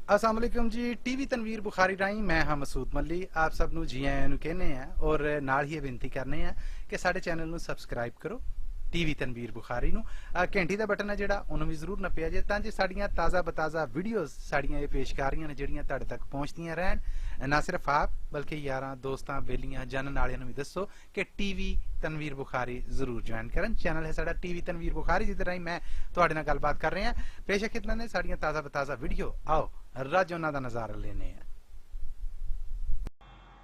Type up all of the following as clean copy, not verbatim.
अस्सलाम वालेकुम जी। टीवी तनवीर बुखारी राही मैं हाँ मसूद मल्ली आप सब ਨੂੰ ਜੀ ਆਇਆਂ ਨੂੰ ਕਹਿੰਦੇ ਆ ਔਰ ਨਾਲ ਹੀ ਇਹ ਬੇਨਤੀ ਕਰਨੇ ਆ ਕਿ ਸਾਡੇ ਚੈਨਲ ਨੂੰ ਸਬਸਕ੍ਰਾਈਬ ਕਰੋ ਟੀਵੀ ਤਨਵੀਰ ਬੁਖਾਰੀ ਨੂੰ ਘੰਟੀ ਦਾ ਬਟਨ ਹੈ ਜਿਹੜਾ ਉਹਨੂੰ ਵੀ ਜ਼ਰੂਰ ਨੱਪਿਆ ਜੇ ਤਾਂ ਜੇ ਸਾਡੀਆਂ ਤਾਜ਼ਾ ਬਤਾਜ਼ਾ ਵੀਡੀਓਜ਼ ਸਾਡੀਆਂ ਇਹ ਪੇਸ਼ਕਾਰੀਆਂ ਨੇ ਜਿਹੜੀਆਂ ਤੁਹਾਡੇ ਤੱਕ ਪਹੁੰਚਦੀਆਂ ਰਹਿਣ ਨਾ ਸਿਰਫ ਆਪ ਬਲਕਿ ਯਾਰਾਂ ਦੋਸਤਾਂ ਬੇਲੀਆਂ ਜਾਣਨ ਵਾਲਿਆਂ ਨੂੰ ਵੀ ਦੱਸੋ ਕਿ ਟੀਵੀ ਤਨਵੀਰ ਬੁਖਾਰੀ ਜ਼ਰੂਰ ਜੁਆਇਨ ਕਰਨ। ਚੈਨਲ ਹੈ ਸਾਡਾ ਟੀਵੀ ਤਨਵੀਰ ਬੁਖਾਰੀ ਜਿਹਦੇ ਰਾਹੀਂ ਮੈਂ ਤੁਹਾਡੇ ਨਾਲ ਗੱਲਬਾਤ ਕਰ ਰਿਹਾ ਬੇਸ਼ੱਕ ਇਤਨਾ ਨੇ ਸਾਡੀਆਂ ਤਾਜ਼ਾ ਬਤਾਜ਼ਾ ਵੀਡੀਓ ਆਓ ਰੱਜ ਉਹਨਾਂ ਦਾ ਨਜ਼ਾਰਾ ਲੈਨੇ ਆ।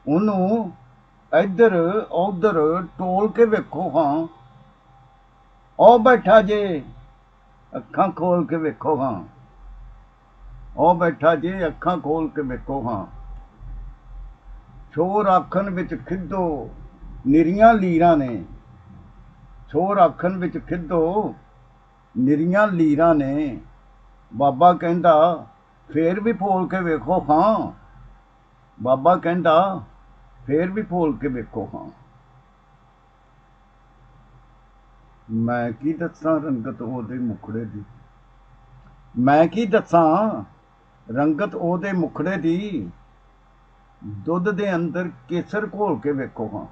ਉਹਨੂੰ ਇੱਧਰ ਉੱਧਰ ਟੋਲ ਕੇ ਵੇਖੋ ਹਾਂ, ਉਹ ਬੈਠਾ ਜੇ ਅੱਖਾਂ ਖੋਲ ਕੇ ਵੇਖੋ ਹਾਂ, ਉਹ ਬੈਠਾ ਜੇ ਅੱਖਾਂ ਖੋਲ ਕੇ ਵੇਖੋ ਹਾਂ। ਛੋਰ ਆਖਣ ਵਿੱਚ ਖਿੱਦੋ ਨਿਰੀਆਂ ਲੀਰਾਂ ਨੇ, ਛੋਰ ਆਖਣ ਵਿੱਚ ਖਿੱਦੋ ਨਿਰੀਆਂ ਲੀਰਾਂ ਨੇ। ਬਾਬਾ ਕਹਿੰਦਾ ਫੇਰ ਵੀ ਫੋਲ ਕੇ ਵੇਖੋ ਹਾਂ, ਬਾਬਾ ਕਹਿੰਦਾ ਫੇਰ ਵੀ ਫੋਲ ਕੇ ਵੇਖੋ ਹਾਂ। ਮੈਂ ਕੀ ਦੱਸਾਂ ਰੰਗਤ ਉਹਦੇ ਮੁਖੜੇ ਦੀ, ਮੈਂ ਕੀ ਦੱਸਾਂ ਰੰਗਤ ਉਹਦੇ ਮੁਖੜੇ ਦੀ। ਦੁੱਧ ਦੇ ਅੰਦਰ ਕੇਸਰ ਘੋਲ ਕੇ ਵੇਖੋ ਹਾਂ।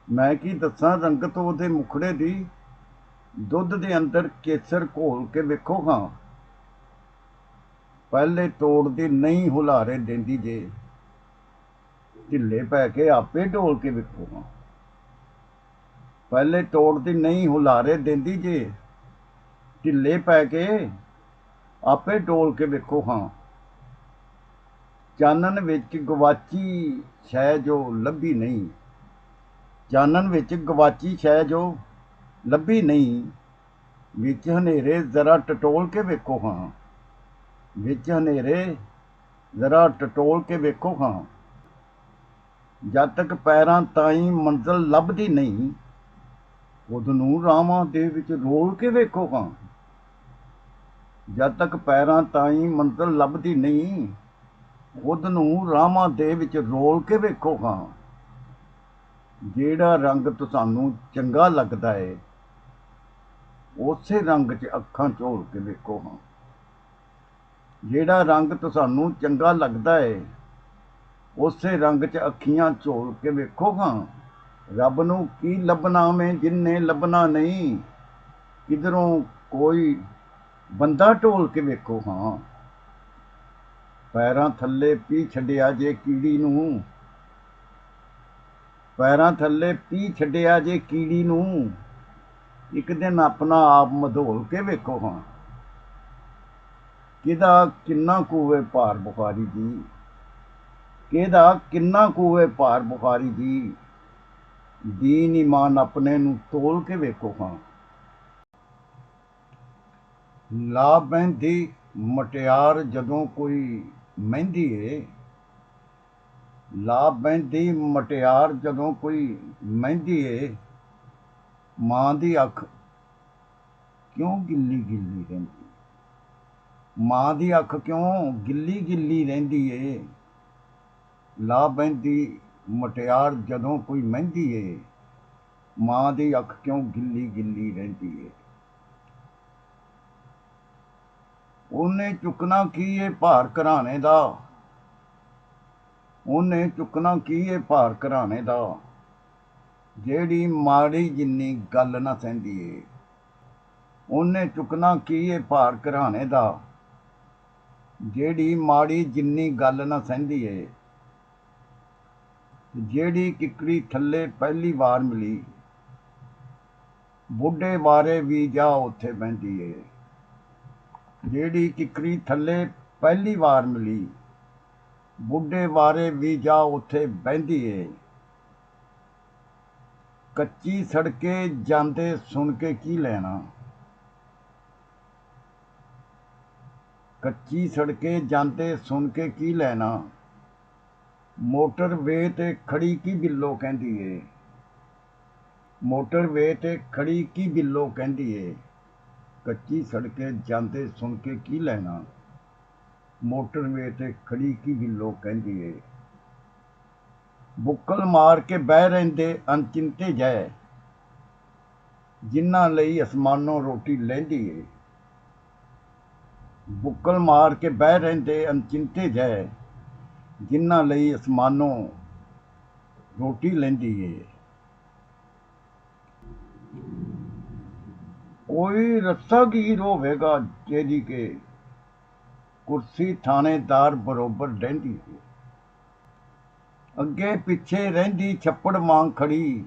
ਮੈਂ ਕੀ ਦੱਸਾਂ ਰੰਗਤ ਉਹਦੇ ਮੁਖੜੇ ਦੀ, ਦੁੱਧ ਦੇ ਅੰਦਰ ਕੇਸਰ ਘੋਲ ਕੇ ਵੇਖੋ ਹਾਂ। ਪਹਿਲੇ ਤੋੜਦੀ ਨਹੀਂ ਹੁਲਾਰੇ ਦਿੰਦੀ ਜੇ, ਢਿੱਲੇ ਪੈ ਕੇ ਆਪੇ ਢੋਲ ਕੇ ਵੇਖੋ ਹਾਂ। ਪਹਿਲੇ ਤੋੜਦੀ ਨਹੀਂ ਹੁਲਾਰੇ ਦਿੰਦੀ ਜੇ, ਢਿੱਲੇ ਪੈ ਕੇ ਆਪੇ ਢੋਲ ਕੇ ਵੇਖੋ ਹਾਂ। ਚਾਨਣ ਵਿੱਚ ਗਵਾਚੀ ਸ਼ੈ ਜੋ ਲੱਭੀ ਨਹੀਂ, ਚਾਨਣ ਵਿੱਚ ਗਵਾਚੀ ਸ਼ੈ ਜੋ ਲੱਭੀ ਨਹੀਂ। ਵਿੱਚ ਹਨੇਰੇ ਜ਼ਰਾ ਟਟੋਲ ਕੇ ਵੇਖੋ ਹਾਂ, ਵਿੱਚ ਹਨੇਰੇ ਜ਼ਰਾ ਟਟੋਲ ਕੇ ਵੇਖੋ ਹਾਂ। ਜਦ ਤੱਕ ਪੈਰਾਂ ਤਾਈਂ ਮੰਜ਼ਲ ਲੱਭਦੀ ਨਹੀਂ, ਖੁਦ ਨੂੰ ਰਾਵਾਂ ਦੇ ਵਿੱਚ ਰੋਲ ਕੇ ਵੇਖੋ ਹਾਂ। ਜਦ ਤੱਕ ਪੈਰਾਂ ਤਾਈਂ ਮੰਜ਼ਲ ਲੱਭਦੀ ਨਹੀਂ, ਖੁਦ ਨੂੰ ਰਾਵਾਂ ਦੇ ਵਿੱਚ ਰੋਲ ਕੇ ਵੇਖੋ ਹਾਂ। ਜਿਹੜਾ ਰੰਗ ਤੁਹਾਨੂੰ ਚੰਗਾ ਲੱਗਦਾ ਏ, ਉਸੇ ਰੰਗ 'ਚ ਅੱਖਾਂ ਝੋਲ ਕੇ ਵੇਖੋ ਹਾਂ। ਜਿਹੜਾ ਰੰਗ ਤੁਹਾਨੂੰ ਚੰਗਾ ਲੱਗਦਾ ਏ, ਉਸੇ ਰੰਗ 'ਚ ਅੱਖੀਆਂ ਝੋਲ ਕੇ ਵੇਖੋ ਹਾਂ। ਰੱਬ ਨੂੰ ਕੀ ਲੱਭਣਾ ਵੇ ਜਿੰਨੇ ਲੱਭਣਾ ਨਹੀਂ, ਕਿਧਰੋਂ ਕੋਈ ਬੰਦਾ ਢੋਲ ਕੇ ਵੇਖੋ ਹਾਂ। ਪੈਰਾਂ ਥੱਲੇ ਪੀ ਛੱਡਿਆ ਜੇ ਕੀੜੀ ਨੂੰ, ਪੈਰਾਂ ਥੱਲੇ ਪੀ ਛੱਡਿਆ ਜੇ ਕੀੜੀ ਨੂੰ। ਇੱਕ ਦਿਨ ਆਪਣਾ ਆਪ ਮਧੋਲ ਕੇ ਵੇਖੋ ਹਾਂ। ਕਿਹਦਾ ਕਿੰਨਾ ਕੂਵੇ ਭਾਰ ਬੁਖਾਰੀ ਜੀ, ਕਿਹਦਾ ਕਿੰਨਾ ਕੂਵੇ ਭਾਰ ਬੁਖਾਰੀ ਜੀ। ਦੀਨ ਈਮਾਨ ਆਪਣੇ ਨੂੰ ਤੋਲ ਕੇ ਵੇਖੋ ਹਾਂ। ਲਾ ਬਹਿੰਦੀ ਮਟਿਆਰ ਜਦੋਂ ਕੋਈ ਮਹਿੰਦੀ ਏ, ਲਾ ਬਹਿੰਦੀ ਮਟਿਆਰ ਜਦੋਂ ਕੋਈ ਮਹਿੰਦੀ ਏ। ਮਾਂ ਦੀ ਅੱਖ ਕਿਉਂ ਗਿੱਲੀ ਗਿੱਲੀ ਰਹਿੰਦੀ, ਮਾਂ ਦੀ ਅੱਖ ਕਿਉਂ ਗਿੱਲੀ ਗਿੱਲੀ ਰਹਿੰਦੀ ਏ। ਲਾ ਬਹਿੰਦੀ ਮਟਿਆਰ ਜਦੋਂ ਕੋਈ ਮਹਿੰਦੀ ਏ, ਮਾਂ ਦੀ ਅੱਖ ਕਿਉਂ ਗਿੱਲੀ ਗਿੱਲੀ ਰਹਿੰਦੀ ਏ। ਉਹਨੇ ਚੁੱਕਣਾ ਕੀ ਏ ਭਾਰ ਘਰਾਣੇ ਦਾ, ਉਹਨੇ ਚੁੱਕਣਾ ਕੀ ਏ ਭਾਰ ਘਰਾਣੇ ਦਾ। ਜਿਹੜੀ ਮਾੜੀ ਜਿੰਨੀ ਗੱਲ ਨਾ ਸਹਿੰਦੀ ਏ, ਉਹਨੇ ਚੁੱਕਣਾ ਕੀ ਏ ਭਾਰ ਘਰਾਣੇ ਦਾ। ਜਿਹੜੀ ਮਾੜੀ ਜਿੰਨੀ ਗੱਲ ਨਾ ਸਹਿੰਦੀ ਏ। ਜਿਹੜੀ ਕਿੱਕਰੀ ਥੱਲੇ ਪਹਿਲੀ ਵਾਰ ਮਿਲੀ, ਬੁੱਢੇ ਬਾਰੇ ਵੀ ਜਾ ਉੱਥੇ ਬਹਿੰਦੀ ਏ। ਜਿਹੜੀ ਕਿੱਕਰੀ ਥੱਲੇ ਪਹਿਲੀ ਵਾਰ ਮਿਲੀ, ਬੁੱਢੇ ਬਾਰੇ ਵੀ ਜਾ ਉੱਥੇ ਬਹਿੰਦੀ ਏ। ਕੱਚੀ ਸੜਕੇ ਜਾਂਦੇ ਸੁਣ ਕੇ ਕੀ ਲੈਣਾ, ਕੱਚੀ ਸੜਕੇ ਜਾਂਦੇ ਸੁਣ ਕੇ ਕੀ ਲੈਣਾ। ਮੋਟਰਵੇ ਤੇ ਖੜੀ ਕੀ ਬਿੱਲੋ ਕਹਿੰਦੀ ਏ, ਮੋਟਰਵੇ ਤੇ ਖੜੀ ਕੀ ਬਿੱਲੋ ਕਹਿੰਦੀ ਏ। ਕੱਚੀ ਸੜਕੇ ਜਾਂਦੇ ਸੁਣ ਕੇ ਕੀ ਲੈਣਾ, ਮੋਟਰਵੇ ਤੇ ਖੜੀ ਕੀ ਬਿੱਲੋ ਕਹਿੰਦੀ ਏ। ਬੁੱਕਲ ਮਾਰ ਕੇ ਬਹਿ ਰਹਿੰਦੇ ਅਣਚਿੰਤੇ ਜੈ, ਜਿਨ੍ਹਾਂ ਲਈ ਅਸਮਾਨੋਂ ਰੋਟੀ ਲਹਿੰਦੀ ਏ। ਬੁੱਕਲ ਮਾਰ ਕੇ ਬਹਿ ਰਹਿੰਦੇ ਅਨਚਿੰਤੇ ਜੈ, ਜਿਨ੍ਹਾਂ ਲਈ ਅਸਮਾਨੋਂ ਰੋਟੀ ਲੈਂਦੀ ਏ। ਕੋਈ ਰੱਸਾਗੀਰ ਹੋਵੇਗਾ ਜਿਹੜੀ ਕਿ ਕੁਰਸੀ ਥਾਣੇਦਾਰ ਬਰੋਬਰ ਰਹਿੰਦੀ ਏ। ਅੱਗੇ ਪਿੱਛੇ ਰਹਿੰਦੀ ਛੱਪੜ ਵਾਂਗ ਖੜੀ,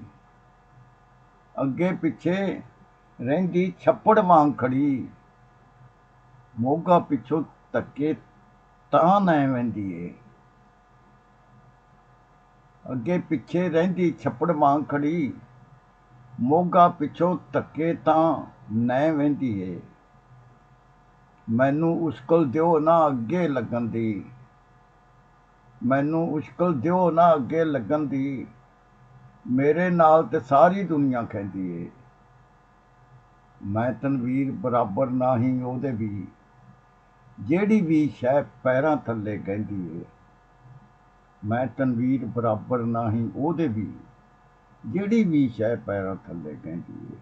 ਅੱਗੇ ਪਿੱਛੇ ਰਹਿੰਦੀ ਛੱਪੜ ਵਾਂਗ ਖੜੀ, ਮੋਗਾ ਪਿੱਛੋਂ ਧੱਕੇ ਤਾਂ ਨਾ ਵਹਿੰਦੀ ਏ। ਅੱਗੇ ਪਿੱਛੇ ਰਹਿੰਦੀ ਛੱਪੜ ਵਾਂਗ ਖੜੀ, ਮੋਗਾ ਪਿੱਛੋਂ ਧੱਕੇ ਤਾਂ ਨਹਿ ਵਹਿੰਦੀ ਏ। ਮੈਨੂੰ ਉਸ਼ਕਲ ਦਿਓ ਨਾ ਅੱਗੇ ਲੱਗਣ ਦੀ, ਮੈਨੂੰ ਉਸ਼ਕਲ ਦਿਓ ਨਾ ਅੱਗੇ ਲੱਗਣ ਦੀ, ਮੇਰੇ ਨਾਲ ਤੇ ਸਾਰੀ ਦੁਨੀਆ ਕਹਿੰਦੀ ਏ। ਮੈਂ ਤਨਵੀਰ ਬਰਾਬਰ ਨਾ ਹੀ ਉਹਦੇ ਵੀ, ਜਿਹੜੀ ਵੀ ਸ਼ੈ ਪੈਰਾਂ ਥੱਲੇ ਗਹਿੰਦੀ ਏ। ਮੈਂ ਤਨਵੀਰ ਬਰਾਬਰ ਨਾ ਹੀ ਉਹਦੇ ਵੀ, ਜਿਹੜੀ ਵੀ ਸ਼ੈ ਪੈਰਾਂ ਥੱਲੇ ਗਹਿੰਦੀ ਏ।